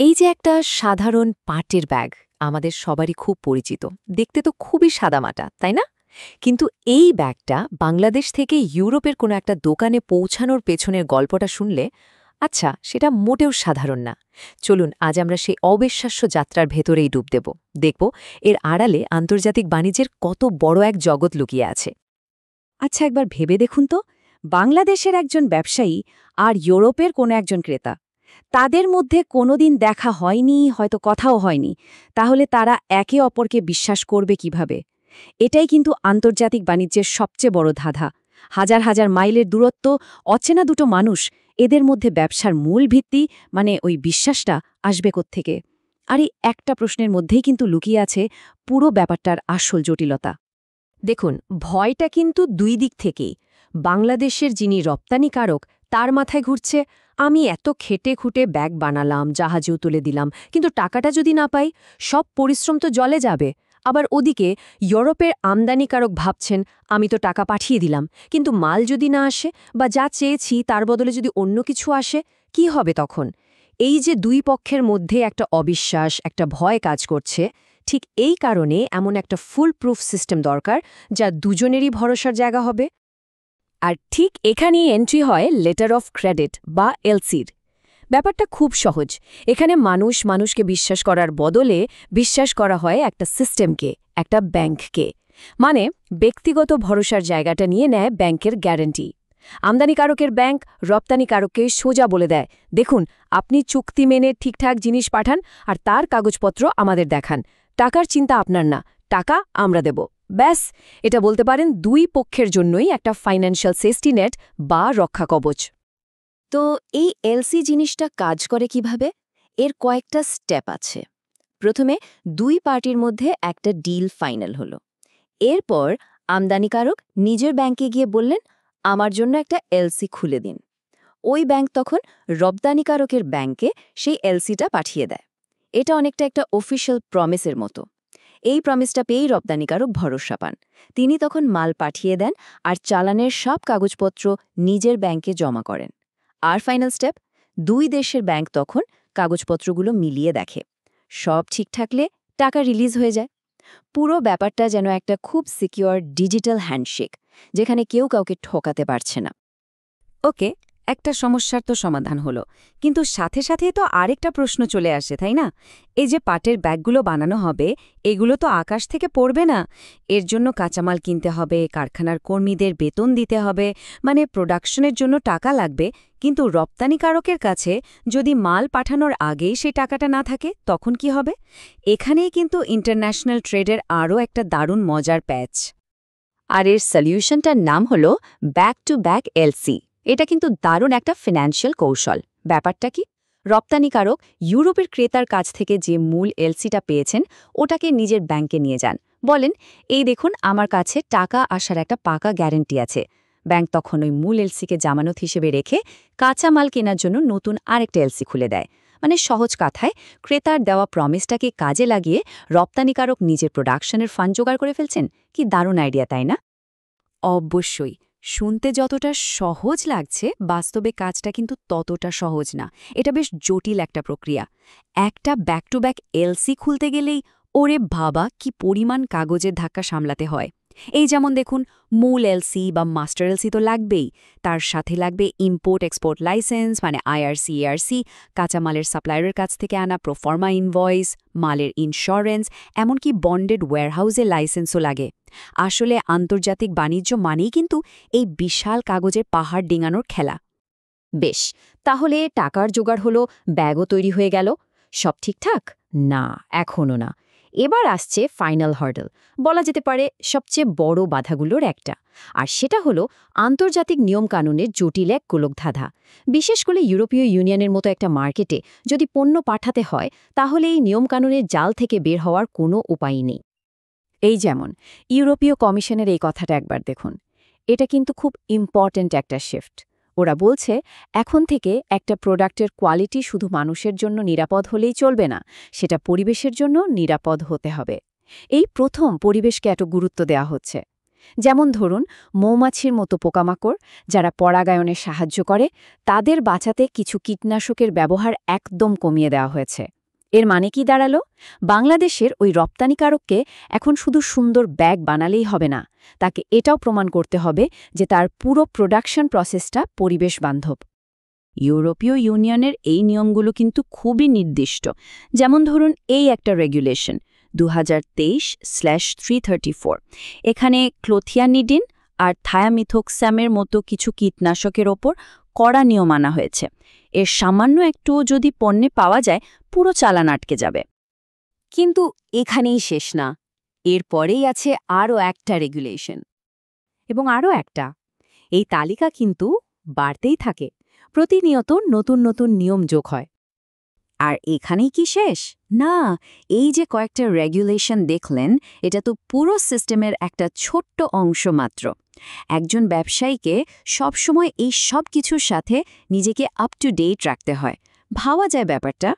এই যে একটা সাধারণ পাটের ব্যাগ আমাদের সবারই খুব পরিচিত, দেখতে তো খুবই সাদামাটা, তাই না? কিন্তু এই ব্যাগটা বাংলাদেশ থেকে ইউরোপের কোনো একটা দোকানে পৌঁছানোর পেছনের গল্পটা শুনলে আচ্ছা, সেটা মোটেও সাধারণ না। চলুন আজ আমরা সেই অবিশ্বাস্য যাত্রার ভেতরেই ডুব দেব, দেখব এর আড়ালে আন্তর্জাতিক বাণিজ্যের কত বড় এক জগৎ লুকিয়ে আছে। আচ্ছা, একবার ভেবে দেখুন তো, বাংলাদেশের একজন ব্যবসায়ী আর ইউরোপের কোনো একজন ক্রেতা, তাদের মধ্যে কোনোদিন দেখা হয়নি, হয়তো কথাও হয়নি, তাহলে তারা একে অপরকে বিশ্বাস করবে কিভাবে? এটাই কিন্তু আন্তর্জাতিক বাণিজ্যের সবচেয়ে বড় ধাঁধা। হাজার হাজার মাইলের দূরত্ব, অচেনা দুটো মানুষ, এদের মধ্যে ব্যবসার মূল ভিত্তি মানে ওই বিশ্বাসটা আসবে কোত্থেকে? আর এই একটা প্রশ্নের মধ্যেই কিন্তু লুকিয়ে আছে পুরো ব্যাপারটার আসল জটিলতা। দেখুন, ভয়টা কিন্তু দুই দিক থেকেই। বাংলাদেশের যিনি রপ্তানিকারক, তার মাথায় ঘুরছে, আমি এত খেটে খুঁটে ব্যাগ বানালাম, জাহাজেও তুলে দিলাম, কিন্তু টাকাটা যদি না পাই, সব পরিশ্রম তো জলে যাবে। আবার ওদিকে ইউরোপের আমদানিকারক ভাবছেন, আমি তো টাকা পাঠিয়ে দিলাম, কিন্তু মাল যদি না আসে বা যা চেয়েছি তার বদলে যদি অন্য কিছু আসে, কি হবে তখন? এই যে দুই পক্ষের মধ্যে একটা অবিশ্বাস, একটা ভয় কাজ করছে, ঠিক এই কারণে এমন একটা ফুল প্রুফ সিস্টেম দরকার, যা দুজনেরই ভরসার জায়গা হবে। আর ঠিক এখানেই এন্ট্রি হয় লেটার অফ ক্রেডিট বা এলসির। ব্যাপারটা খুব সহজ। এখানে মানুষ মানুষকে বিশ্বাস করার বদলে বিশ্বাস করা হয় একটা সিস্টেমকে, একটা ব্যাংককে। মানে ব্যক্তিগত ভরসার জায়গাটা নিয়ে নেয় ব্যাংকের গ্যারান্টি। আমদানিকারকের ব্যাংক রপ্তানিকারককে সোজা বলে দেয়, দেখুন, আপনি চুক্তি মেনে ঠিকঠাক জিনিস পাঠান আর তার কাগজপত্র আমাদের দেখান। টাকার চিন্তা আপনার না, টাকা আমরা দেব। ব্যাস, এটা বলতে পারেন দুই পক্ষের জন্যই একটা ফাইন্যান্সিয়াল সেফটি নেট বা রক্ষা কবচ। তো এই এলসি জিনিসটা কাজ করে কিভাবে? এর কয়েকটা স্টেপ আছে। প্রথমে দুই পার্টির মধ্যে একটা ডিল ফাইনাল হলো। এরপর আমদানিকারক নিজের ব্যাংকে গিয়ে বললেন, আমার জন্য একটা এলসি খুলে দিন। ওই ব্যাংক তখন রপ্তানিকারকের ব্যাংকে সেই এলসিটা পাঠিয়ে দেয়। এটা অনেকটা একটা অফিশিয়াল প্রমিসের মতো। এই প্রমিসটা পেয়েই রপ্তানিকারক ভরসা পান। তিনি তখন মাল পাঠিয়ে দেন আর চালানের সব কাগজপত্র নিজের ব্যাংকে জমা করেন। আর ফাইনাল স্টেপ, দুই দেশের ব্যাংক তখন কাগজপত্রগুলো মিলিয়ে দেখে। সব ঠিক থাকলে টাকা রিলিজ হয়ে যায়। পুরো ব্যাপারটা যেন একটা খুব সিকিউর ডিজিটাল হ্যান্ডশেক, যেখানে কেউ কাউকে ঠকাতে পারছে না। ওকে, একটা সমস্যার তো সমাধান হলো, কিন্তু সাথে সাথে তো আরেকটা প্রশ্ন চলে আসে, তাই না? এই যে পাটের ব্যাগগুলো বানানো হবে, এগুলো তো আকাশ থেকে পড়বে না। এর জন্য কাঁচামাল কিনতে হবে, কারখানার কর্মীদের বেতন দিতে হবে, মানে প্রোডাকশনের জন্য টাকা লাগবে। কিন্তু রপ্তানিকারকের কাছে যদি মাল পাঠানোর আগেই সেই টাকাটা না থাকে, তখন কি হবে? এখানেই কিন্তু ইন্টারন্যাশনাল ট্রেডের আরও একটা দারুণ মজার প্যাচ। আর এর সলিউশনটার নাম হলো ব্যাক টু ব্যাক এলসি। এটা কিন্তু দারুণ একটা ফিন্যান্সিয়াল কৌশল। ব্যাপারটা কি? রপ্তানিকারক ইউরোপের ক্রেতার কাছ থেকে যে মূল এলসিটা পেয়েছেন, ওটাকে নিজের ব্যাংকে নিয়ে যান। বলেন, এই দেখুন, আমার কাছে টাকা আসার একটা পাকা গ্যারান্টি আছে। ব্যাংক তখন ওই মূল এলসিকে জামানত হিসেবে রেখে কাঁচামাল কেনার জন্য নতুন আরেকটা এলসি খুলে দেয়। মানে সহজ কথায়, ক্রেতার দেওয়া প্রমিসটাকে কাজে লাগিয়ে রপ্তানিকারক নিজের প্রোডাকশনের ফান্ড জোগাড় করে ফেলছেন। কি দারুণ আইডিয়া, তাই না? অবশ্যই। শুনতে যতটা সহজ লাগছে, বাস্তবে কাজটা কিন্তু ততটা সহজ না। এটা বেশ জটিল একটা প্রক্রিয়া। একটা ব্যাক টু ব্যাক এলসি খুলতে গেলেই ওরে বাবা, কি পরিমাণ কাগজের ধাক্কা সামলাতে হয়। এই যেমন দেখুন, মূল এলসি বা মাস্টার এলসি তো লাগবেই, তার সাথে লাগবে ইম্পোর্ট এক্সপোর্ট লাইসেন্স মানে আইআরসি, এআরসি, কাঁচামালের সাপ্লায়ারের কাছ থেকে আনা প্রোফর্মা ইনভয়েস, মালের ইন্স্যুরেন্স, এমনকি বন্ডেড ওয়্যারহাউসের লাইসেন্সও লাগে। আসলে আন্তর্জাতিক বাণিজ্য মানেই কিন্তু এই বিশাল কাগজের পাহাড় ডিঙানোর খেলা। বেশ, তাহলে টাকার জোগাড় হলো, ব্যাগও তৈরি হয়ে গেল, সব ঠিকঠাক? না, এখনও না। এবার আসছে ফাইনাল হার্ডল, বলা যেতে পারে সবচেয়ে বড় বাধাগুলোর একটা। আর সেটা হলো আন্তর্জাতিক নিয়মকানুনের জটিল এক গোলকধাঁধা। বিশেষ করে ইউরোপীয় ইউনিয়নের মতো একটা মার্কেটে যদি পণ্য পাঠাতে হয়, তাহলে এই নিয়মকানুনের জাল থেকে বের হওয়ার কোনো উপায় নেই। এই যেমন ইউরোপীয় কমিশনের এই কথাটা একবার দেখুন। এটা কিন্তু খুব ইম্পর্ট্যান্ট একটা শিফট। ওরা বলছে, এখন থেকে একটা প্রোডাক্টের কোয়ালিটি শুধু মানুষের জন্য নিরাপদ হলেই চলবে না, সেটা পরিবেশের জন্য নিরাপদ হতে হবে। এই প্রথম পরিবেশকে এত গুরুত্ব দেওয়া হচ্ছে। যেমন ধরুন মৌমাছির মতো পোকামাকড় যারা পরাগায়নে সাহায্য করে, তাদের বাঁচাতে কিছু কীটনাশকের ব্যবহার একদম কমিয়ে দেওয়া হয়েছে। এর মানে কি দাঁড়ালো? বাংলাদেশের ওই রপ্তানিকারককে এখন শুধু সুন্দর ব্যাগ বানালেই হবে না, তাকে এটাও প্রমাণ করতে হবে যে তার পুরো প্রোডাকশন প্রসেসটা পরিবেশ বান্ধব। ইউরোপীয় ইউনিয়নের এই নিয়মগুলো কিন্তু খুবই নির্দিষ্ট। যেমন ধরুন এই একটা রেগুলেশন 2023/334, এখানে ক্লোথিয়ানিডিন আর থায়ামিথোক্স্যামের মতো কিছু কীটনাশকের ওপর কড়া নিয়ম আনা হয়েছে। এর সামান্য একটুও যদি পণ্যে পাওয়া যায়, পুরো চালান আটকে যাবে। কিন্তু এখানেই শেষ না, এরপরেই আছে আরও একটা রেগুলেশন। এবং আরও একটা, এই তালিকা কিন্তু বাড়তেই থাকে, প্রতিনিয়ত নতুন নতুন নিয়ম যোগ হয়। আর এখানেই কি শেষ? না, এই যে কয়েকটা রেগুলেশন দেখলেন, এটা তো পুরো সিস্টেমের একটা ছোট্ট অংশ মাত্র। একজন ব্যবসায়ীকে সবসময় এই সব কিছুর সাথে নিজেকে আপ টু ডেট রাখতে হয়। ভাবা যায় ব্যাপারটা?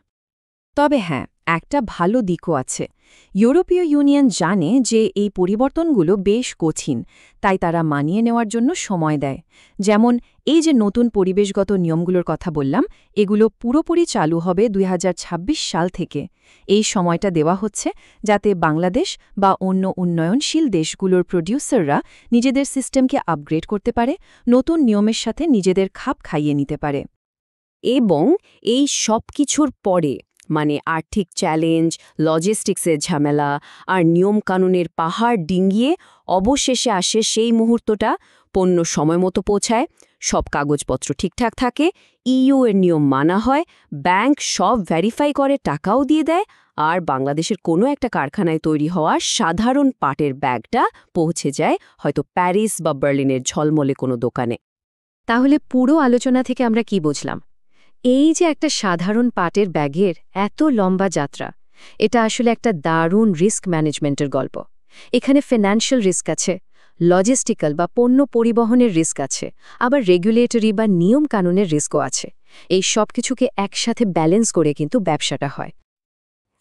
তবে হ্যাঁ, একটা ভালো দিকও আছে। ইউরোপীয় ইউনিয়ন জানে যে এই পরিবর্তনগুলো বেশ কঠিন, তাই তারা মানিয়ে নেওয়ার জন্য সময় দেয়। যেমন এই যে নতুন পরিবেশগত নিয়মগুলোর কথা বললাম, এগুলো পুরোপুরি চালু হবে 2026 সাল থেকে। এই সময়টা দেওয়া হচ্ছে যাতে বাংলাদেশ বা অন্য উন্নয়নশীল দেশগুলোর প্রডিউসাররা নিজেদের সিস্টেমকে আপগ্রেড করতে পারে, নতুন নিয়মের সাথে নিজেদের খাপ খাইয়ে নিতে পারে। এবং এই সব কিছুর পরে, মানে আর্থিক চ্যালেঞ্জ, লজিস্টিক্সের ঝামেলা আর নিয়মকানুনের পাহাড় ডিঙ্গিয়ে অবশেষে আসে সেই মুহূর্তটা, পণ্য সময়মতো পৌঁছায়, সব কাগজপত্র ঠিকঠাক থাকে, ইইউ এর নিয়ম মানা হয়, ব্যাংক সব ভেরিফাই করে টাকাও দিয়ে দেয়, আর বাংলাদেশের কোনো একটা কারখানায় তৈরি হওয়া সাধারণ পাটের ব্যাগটা পৌঁছে যায় হয়তো প্যারিস বা বার্লিনের ঝলমলে কোনো দোকানে। তাহলে পুরো আলোচনা থেকে আমরা কি বুঝলাম? এই যে একটা সাধারণ পাটের ব্যাগের এত লম্বা যাত্রা, এটা আসলে একটা দারুণ রিস্ক ম্যানেজমেন্টের গল্প। এখানে ফিন্যান্সিয়াল রিস্ক আছে, লজিস্টিক্যাল বা পণ্য পরিবহনের রিস্ক আছে, আবার রেগুলেটরি বা নিয়ম কানুনের রিস্কও আছে। এই সব কিছুকে একসাথে ব্যালেন্স করে কিন্তু ব্যবসাটা হয়।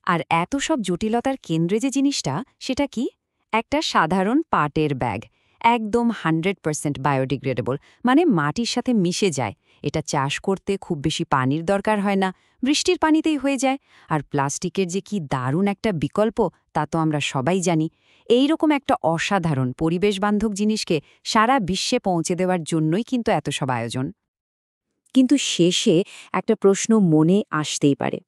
আর এত সব জটিলতার কেন্দ্রে যে জিনিসটা, সেটা কি? একটা সাধারণ পাটের ব্যাগ, একদম 100% বায়োডিগ্রেডেবল, মানে মাটির সাথে মিশে যায়। এটা চাষ করতে খুব বেশি পানির দরকার হয় না, বৃষ্টির পানিতেই হয়ে যায়। আর প্লাস্টিকের যে কি দারুণ একটা বিকল্প, তা তো আমরা সবাই জানি। এই রকম একটা অসাধারণ পরিবেশবান্ধব জিনিসকে সারা বিশ্বে পৌঁছে দেওয়ার জন্যই কিন্তু এত সব আয়োজন। কিন্তু শেষে একটা প্রশ্ন মনে আসতেই পারে।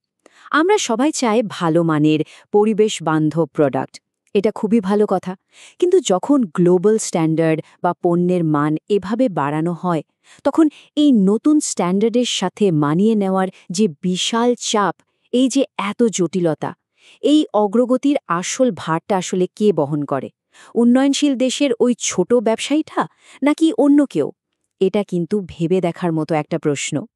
আমরা সবাই চাই ভালো মানের পরিবেশ বান্ধব প্রোডাক্ট, এটা খুবই ভালো কথা। কিন্তু যখন গ্লোবাল স্ট্যান্ডার্ড বা পণ্যের মান এভাবে বাড়ানো হয়, তখন এই নতুন স্ট্যান্ডার্ডের সাথে মানিয়ে নেওয়ার যে বিশাল চাপ, এই যে এত জটিলতা, এই অগ্রগতির আসল ভারটা আসলে কে বহন করে? উন্নয়নশীল দেশের ওই ছোট ব্যবসায়ীটা, নাকি অন্য কেউ? এটা কিন্তু ভেবে দেখার মতো একটা প্রশ্ন।